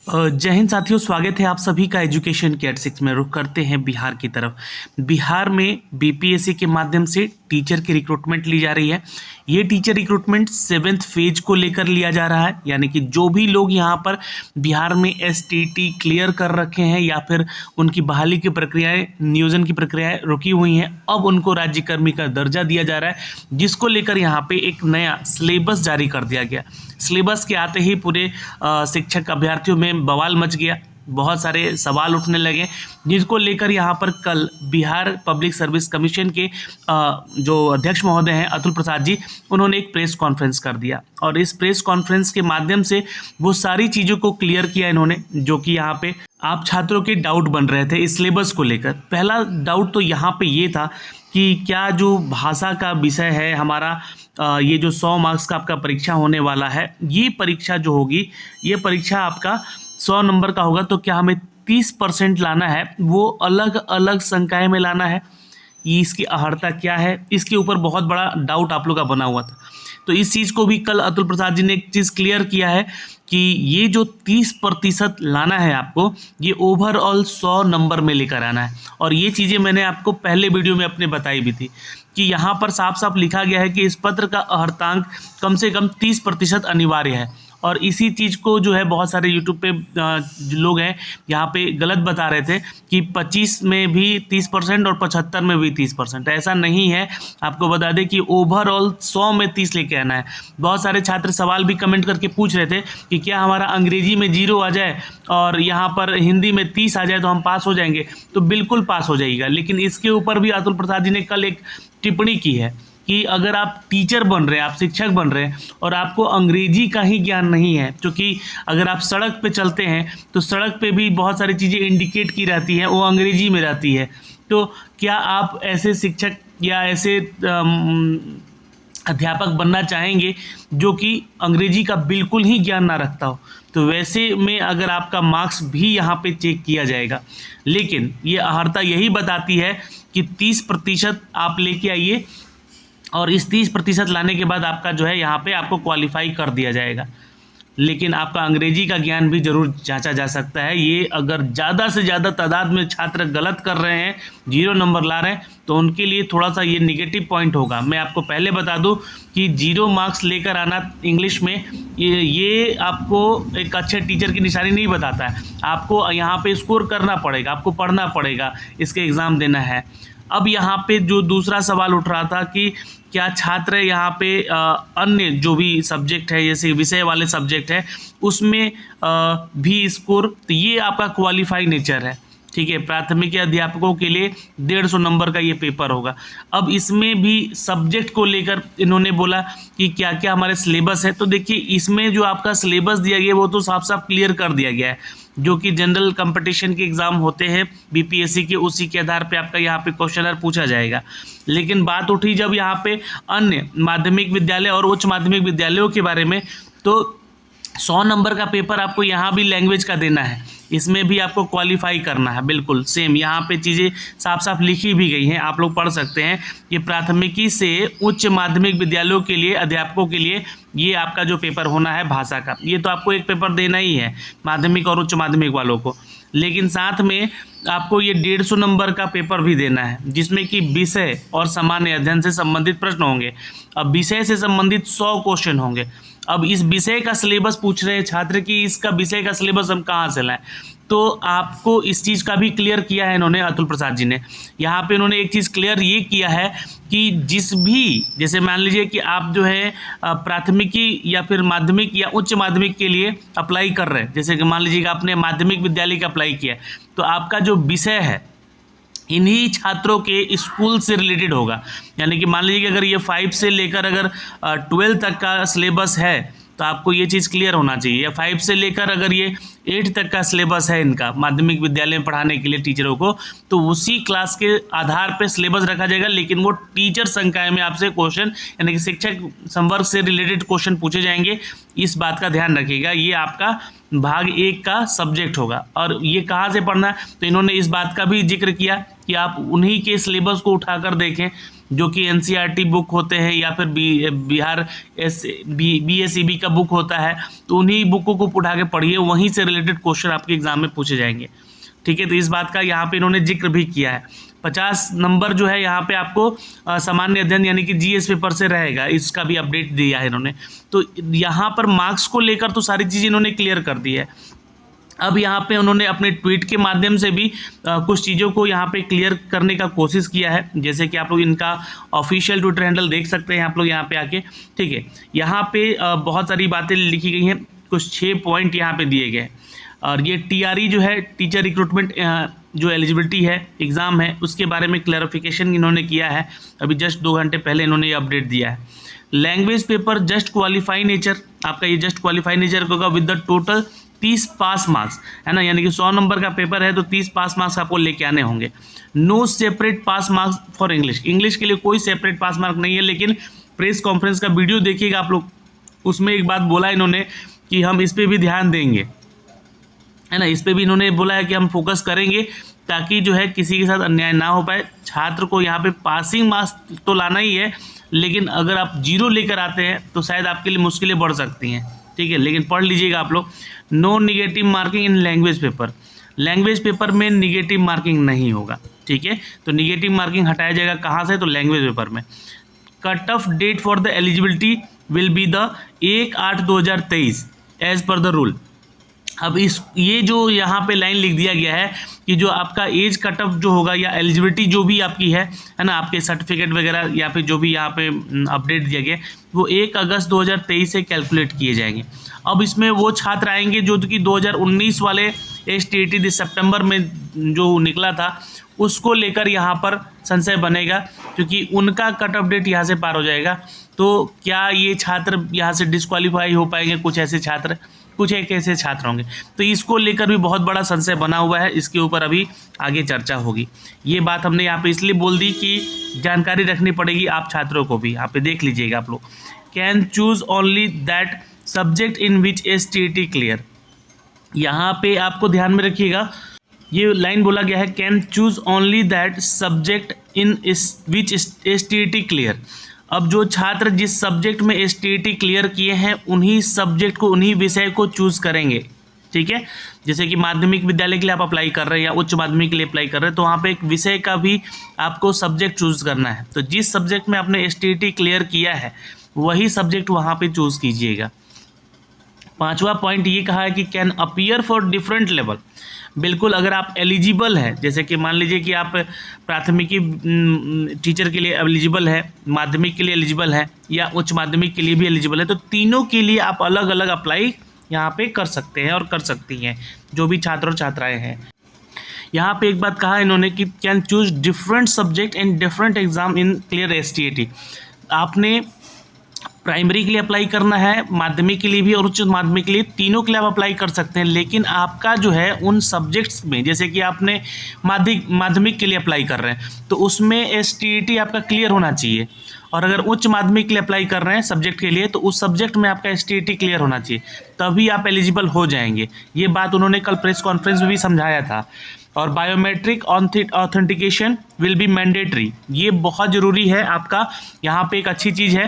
जय हिंद साथियों, स्वागत है आप सभी का एजुकेशन के एट 6 में। रुख करते हैं बिहार की तरफ। बिहार में बीपीएससी के माध्यम से टीचर की रिक्रूटमेंट ली जा रही है। ये टीचर रिक्रूटमेंट 7th फेज को लेकर लिया जा रहा है, यानी कि जो भी लोग यहाँ पर बिहार में एसटीटी क्लियर कर रखे हैं या फिर उनकी बहाली की प्रक्रियाएं, नियोजन की प्रक्रियाएं रुकी हुई हैं, अब उनको राज्यकर्मी का दर्जा दिया जा रहा है, जिसको लेकर यहाँ पे एक नया सिलेबस जारी कर दिया गया। सिलेबस के आते ही पूरे शिक्षक अभ्यर्थियों में बवाल मच गया, बहुत सारे सवाल उठने लगे, जिसको लेकर यहाँ पर कल बिहार पब्लिक सर्विस कमीशन के जो अध्यक्ष महोदय हैं अतुल प्रसाद जी, उन्होंने एक प्रेस कॉन्फ्रेंस कर दिया और इस प्रेस कॉन्फ्रेंस के माध्यम से वो सारी चीज़ों को क्लियर किया इन्होंने, जो कि यहाँ पे आप छात्रों के डाउट बन रहे थे इस सिलेबस को लेकर। पहला डाउट तो यहाँ पे ये था कि क्या जो भाषा का विषय है हमारा, ये जो 100 मार्क्स का आपका परीक्षा होने वाला है, ये परीक्षा जो होगी, ये परीक्षा आपका 100 नंबर का होगा, तो क्या हमें 30% लाना है, वो अलग अलग संकाय में लाना है, ये इसकी अहर्ता क्या है, इसके ऊपर बहुत बड़ा डाउट आप लोग का बना हुआ था। तो इस चीज़ को भी कल अतुल प्रसाद जी ने एक चीज़ क्लियर किया है कि ये जो 30% लाना है आपको, ये ओवरऑल 100 नंबर में लेकर आना है। और ये चीज़ें मैंने आपको पहले वीडियो में अपने बताई भी थी कि यहाँ पर साफ साफ लिखा गया है कि इस पत्र का अहर्तांक कम से कम 30% अनिवार्य है। और इसी चीज़ को जो है बहुत सारे यूट्यूब पे जो लोग हैं यहाँ पे गलत बता रहे थे कि 25 में भी 30% और 75 में भी 30%। ऐसा नहीं है, आपको बता दें कि ओवरऑल 100 में 30 लेके आना है। बहुत सारे छात्र सवाल भी कमेंट करके पूछ रहे थे कि क्या हमारा अंग्रेजी में 0 आ जाए और यहाँ पर हिंदी में 30 आ जाए तो हम पास हो जाएंगे। तो बिल्कुल पास हो जाइएगा, लेकिन इसके ऊपर भी अतुल प्रसाद जी ने कल एक टिप्पणी की है कि अगर आप टीचर बन रहे हैं, आप शिक्षक बन रहे हैं और आपको अंग्रेजी का ही ज्ञान नहीं है, क्योंकि अगर आप सड़क पे चलते हैं तो सड़क पे भी बहुत सारी चीज़ें इंडिकेट की रहती हैं, वो अंग्रेजी में रहती है। तो क्या आप ऐसे शिक्षक या ऐसे अध्यापक बनना चाहेंगे जो कि अंग्रेजी का बिल्कुल ही ज्ञान ना रखता हो? तो वैसे में अगर आपका मार्क्स भी यहाँ पे चेक किया जाएगा, लेकिन ये अहर्ता यही बताती है कि 30% आप लेके आइए और इस 30% लाने के बाद आपका जो है यहाँ पे आपको क्वालिफाई कर दिया जाएगा। लेकिन आपका अंग्रेजी का ज्ञान भी जरूर जांचा जा सकता है। ये अगर ज़्यादा से ज़्यादा तादाद में छात्र गलत कर रहे हैं, 0 नंबर ला रहे हैं, तो उनके लिए थोड़ा सा ये निगेटिव पॉइंट होगा। मैं आपको पहले बता दूं कि 0 मार्क्स लेकर आना इंग्लिश में ये आपको एक अच्छे टीचर की निशानी नहीं बताता है। आपको यहाँ पे स्कोर करना पड़ेगा, आपको पढ़ना पड़ेगा, इसके एग्ज़ाम देना है। अब यहाँ पे जो दूसरा सवाल उठ रहा था कि क्या छात्र यहाँ पे अन्य जो भी सब्जेक्ट है, जैसे विषय वाले सब्जेक्ट है, उसमें भी स्कोर, तो ये आपका क्वालिफाई नेचर है, ठीक है। प्राथमिक अध्यापकों के लिए 150 नंबर का ये पेपर होगा। अब इसमें भी सब्जेक्ट को लेकर इन्होंने बोला कि क्या क्या हमारे सिलेबस है। तो देखिए, इसमें जो आपका सिलेबस दिया गया वो तो साफ साफ क्लियर कर दिया गया है, जो कि जनरल कंपटीशन के एग्ज़ाम होते हैं बीपीएससी के, उसी के आधार पे आपका यहाँ पे क्वेश्चनर पूछा जाएगा। लेकिन बात उठी जब यहाँ पे अन्य माध्यमिक विद्यालय और उच्च माध्यमिक विद्यालयों के बारे में, तो 100 नंबर का पेपर आपको यहाँ भी लैंग्वेज का देना है, इसमें भी आपको क्वालिफाई करना है। बिल्कुल सेम यहाँ पे चीज़ें साफ साफ लिखी भी गई हैं, आप लोग पढ़ सकते हैं कि प्राथमिकी से उच्च माध्यमिक विद्यालयों के लिए, अध्यापकों के लिए ये आपका जो पेपर होना है भाषा का, ये तो आपको एक पेपर देना ही है माध्यमिक और उच्च माध्यमिक वालों को। लेकिन साथ में आपको ये 150 नंबर का पेपर भी देना है, जिसमें कि विषय और सामान्य अध्ययन से संबंधित प्रश्न होंगे। अब विषय से संबंधित 100 क्वेश्चन होंगे। अब इस विषय का सिलेबस पूछ रहे हैं छात्र कि इसका विषय का सिलेबस हम कहाँ से लाएं, तो आपको इस चीज़ का भी क्लियर किया है इन्होंने, अतुल प्रसाद जी ने। यहाँ पे इन्होंने एक चीज़ क्लियर ये किया है कि जिस भी, जैसे मान लीजिए कि आप जो है प्राथमिकी या फिर माध्यमिक या उच्च माध्यमिक के लिए अप्लाई कर रहे हैं, जैसे कि मान लीजिए कि आपने माध्यमिक विद्यालय का अप्लाई किया, तो आपका जो विषय है इन्हीं छात्रों के स्कूल से रिलेटेड होगा। यानी कि मान लीजिए कि अगर ये 5 से लेकर अगर 12 तक का सिलेबस है, तो आपको ये चीज़ क्लियर होना चाहिए। या 5 से लेकर अगर ये 8 तक का सिलेबस है इनका माध्यमिक विद्यालय में पढ़ाने के लिए टीचरों को, तो उसी क्लास के आधार पे सिलेबस रखा जाएगा। लेकिन वो टीचर संकाय में आपसे क्वेश्चन, यानी कि शिक्षक संवर्ग से रिलेटेड क्वेश्चन पूछे जाएंगे। इस बात का ध्यान रखिएगा, ये आपका भाग 1 का सब्जेक्ट होगा। और ये कहाँ से पढ़ना है, तो इन्होंने इस बात का भी जिक्र किया कि आप उन्हीं के सिलेबस को उठाकर देखें जो कि एनसीईआरटी बुक होते हैं या फिर बिहार बीएसईबी का बुक होता है, तो उन्हीं बुकों को उठा के पढ़िए, वहीं से रिलेटेड क्वेश्चन आपके एग्जाम में पूछे जाएंगे। ठीक है, तो इस बात का यहाँ पे इन्होंने जिक्र भी किया है। 50 नंबर जो है यहाँ पे आपको सामान्य अध्ययन यानी कि जीएस पेपर से रहेगा, इसका भी अपडेट दिया है इन्होंने। तो यहाँ पर मार्क्स को लेकर तो सारी चीज़ें इन्होंने क्लियर कर दी है। अब यहाँ पे उन्होंने अपने ट्वीट के माध्यम से भी कुछ चीज़ों को यहाँ पे क्लियर करने का कोशिश किया है, जैसे कि आप लोग इनका ऑफिशियल ट्विटर हैंडल देख सकते हैं आप लोग यहाँ पे आके। ठीक है, यहाँ पे बहुत सारी बातें लिखी गई हैं, कुछ 6 पॉइंट यहाँ पे दिए गए। और ये टीआरई जो है, टीचर रिक्रूटमेंट जो एलिजिबिलिटी है एग्ज़ाम है, उसके बारे में क्लैरिफिकेशन इन्होंने किया है, अभी जस्ट 2 घंटे पहले इन्होंने ये अपडेट दिया है। Language paper just qualify nature, आपका ये जस्ट क्वालिफाई नेचर होगा with the total 30 pass marks, है ना, यानी कि 100 नंबर का पेपर है तो 30 पास मार्क्स आपको लेके आने होंगे। No separate pass marks for English, English के लिए कोई सेपरेट पास मार्क नहीं है। लेकिन प्रेस कॉन्फ्रेंस का वीडियो देखिएगा आप लोग, उसमें एक बात बोला इन्होंने कि हम इस पर भी ध्यान देंगे, है ना, इस पर भी इन्होंने बोला है कि हम फोकस करेंगे ताकि जो है किसी के साथ अन्याय ना हो पाए। छात्र को यहाँ पे पासिंग मार्क्स तो लाना ही है, लेकिन अगर आप 0 लेकर आते हैं तो शायद आपके लिए मुश्किलें बढ़ सकती हैं। ठीक है, लेकिन पढ़ लीजिएगा आप लोग। No negative marking in language paper, language paper में निगेटिव मार्किंग नहीं होगा। ठीक है, तो निगेटिव मार्किंग हटाया जाएगा कहाँ से, तो लैंग्वेज पेपर में। Cut off date for the eligibility will be the 1/8/2023 as per the rule. अब ये जो यहाँ पे लाइन लिख दिया गया है कि जो आपका एज कट ऑफ जो होगा या एलिजिबिलिटी जो भी आपकी है ना, आपके सर्टिफिकेट वगैरह या फिर जो भी यहाँ पे अपडेट दिया गया वो 1 अगस्त 2023 से कैलकुलेट किए जाएंगे। अब इसमें वो छात्र आएंगे जो कि 2019 वाले STAT सितंबर में जो निकला था उसको लेकर यहाँ पर संशय बनेगा, क्योंकि उनका कट ऑफ डेट यहाँ से पार हो जाएगा। तो क्या ये छात्र यहाँ से डिस्क्वालीफाई हो पाएंगे, कुछ ऐसे छात्र, कुछ एक ऐसे छात्र होंगे, तो इसको लेकर भी बहुत बड़ा संशय बना हुआ है। इसके ऊपर अभी आगे चर्चा होगी। ये बात हमने यहाँ पे इसलिए बोल दी कि जानकारी रखनी पड़ेगी आप छात्रों को भी। यहाँ पे देख लीजिएगा आप लोग, can choose only that subject in which STAT clear, यहाँ पे आपको ध्यान में रखिएगा, ये लाइन बोला गया है can choose only that subject in which STAT clear. अब जो छात्र जिस सब्जेक्ट में STAT क्लियर किए हैं उन्हीं सब्जेक्ट को, उन्हीं विषय को चूज़ करेंगे। ठीक है, जैसे कि माध्यमिक विद्यालय के लिए आप अप्लाई कर रहे हैं या उच्च माध्यमिक के लिए अप्लाई कर रहे हैं, तो वहाँ पे एक विषय का भी आपको सब्जेक्ट चूज़ करना है। तो जिस सब्जेक्ट में आपने STAT क्लियर किया है वही सब्जेक्ट वहाँ पे चूज़ कीजिएगा। 5वां पॉइंट ये कहा है कि can appear for different level. बिल्कुल, अगर आप एलिजिबल है, जैसे कि मान लीजिए कि आप प्राथमिकी टीचर के लिए एलिजिबल है, माध्यमिक के लिए एलिजिबल है या उच्च माध्यमिक के लिए भी एलिजिबल है, तो तीनों के लिए आप अलग अलग अप्लाई यहाँ पे कर सकते हैं और कर सकती हैं, जो भी छात्र और छात्राएं हैं। यहाँ पे एक बात कहा इन्होंने कि can choose different subject in different exam in clear STAT। आपने प्राइमरी के लिए अप्लाई करना है, माध्यमिक के लिए भी और उच्च माध्यमिक के लिए, तीनों के लिए आप अप्लाई कर सकते हैं। लेकिन आपका जो है उन सब्जेक्ट्स में, जैसे कि आपने माध्यमिक के लिए अप्लाई कर रहे हैं तो उसमें STAT आपका क्लियर होना चाहिए, और अगर उच्च माध्यमिक के लिए अप्लाई कर रहे हैं सब्जेक्ट के लिए तो उस सब्जेक्ट में आपका STAT क्लियर होना चाहिए, तभी आप एलिजिबल हो जाएंगे। ये बात उन्होंने कल प्रेस कॉन्फ्रेंस में भी समझाया था। और biometric authentication will be mandatory, ये बहुत ज़रूरी है आपका। यहाँ पे एक अच्छी चीज़ है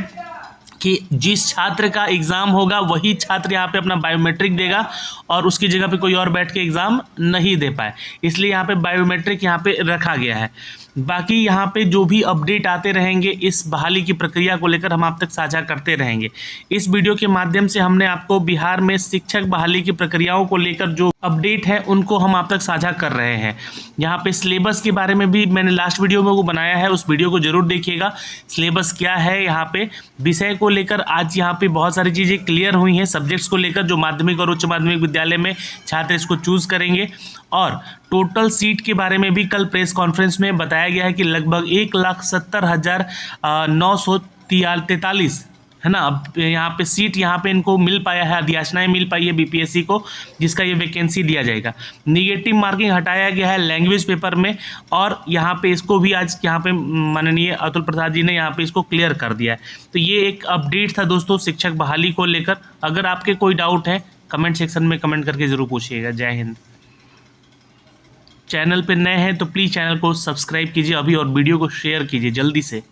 कि जिस छात्र का एग्ज़ाम होगा वही छात्र यहाँ पे अपना बायोमेट्रिक देगा और उसकी जगह पे कोई और बैठ के एग्ज़ाम नहीं दे पाए, इसलिए यहाँ पे बायोमेट्रिक यहाँ पे रखा गया है। बाकी यहाँ पे जो भी अपडेट आते रहेंगे इस बहाली की प्रक्रिया को लेकर हम आप तक साझा करते रहेंगे। इस वीडियो के माध्यम से हमने आपको बिहार में शिक्षक बहाली की प्रक्रियाओं को लेकर जो अपडेट है उनको हम आप तक साझा कर रहे हैं। यहाँ पे सिलेबस के बारे में भी मैंने लास्ट वीडियो में वो बनाया है, उस वीडियो को जरूर देखिएगा। सिलेबस क्या है, यहाँ पे विषय को लेकर आज यहाँ पे बहुत सारी चीज़ें क्लियर हुई हैं, सब्जेक्ट्स को लेकर जो माध्यमिक और उच्च माध्यमिक विद्यालय में छात्र इसको चूज़ करेंगे। और टोटल सीट के बारे में भी कल प्रेस कॉन्फ्रेंस में बताया गया है कि लगभग 1,70,943 है ना, अब यहाँ पे सीट यहाँ पे इनको मिल पाया है, अधियाचनाएं मिल पाई है BPSC को, जिसका ये वैकेंसी दिया जाएगा। निगेटिव मार्किंग हटाया गया है लैंग्वेज पेपर में, और यहाँ पे इसको भी आज यहाँ पे माननीय अतुल प्रसाद जी ने यहाँ पे इसको क्लियर कर दिया है। तो ये एक अपडेट था दोस्तों शिक्षक बहाली को लेकर। अगर आपके कोई डाउट है कमेंट सेक्शन में कमेंट करके ज़रूर पूछिएगा। जय हिंद। चैनल पे नए हैं तो प्लीज़ चैनल को सब्सक्राइब कीजिए अभी और वीडियो को शेयर कीजिए जल्दी से।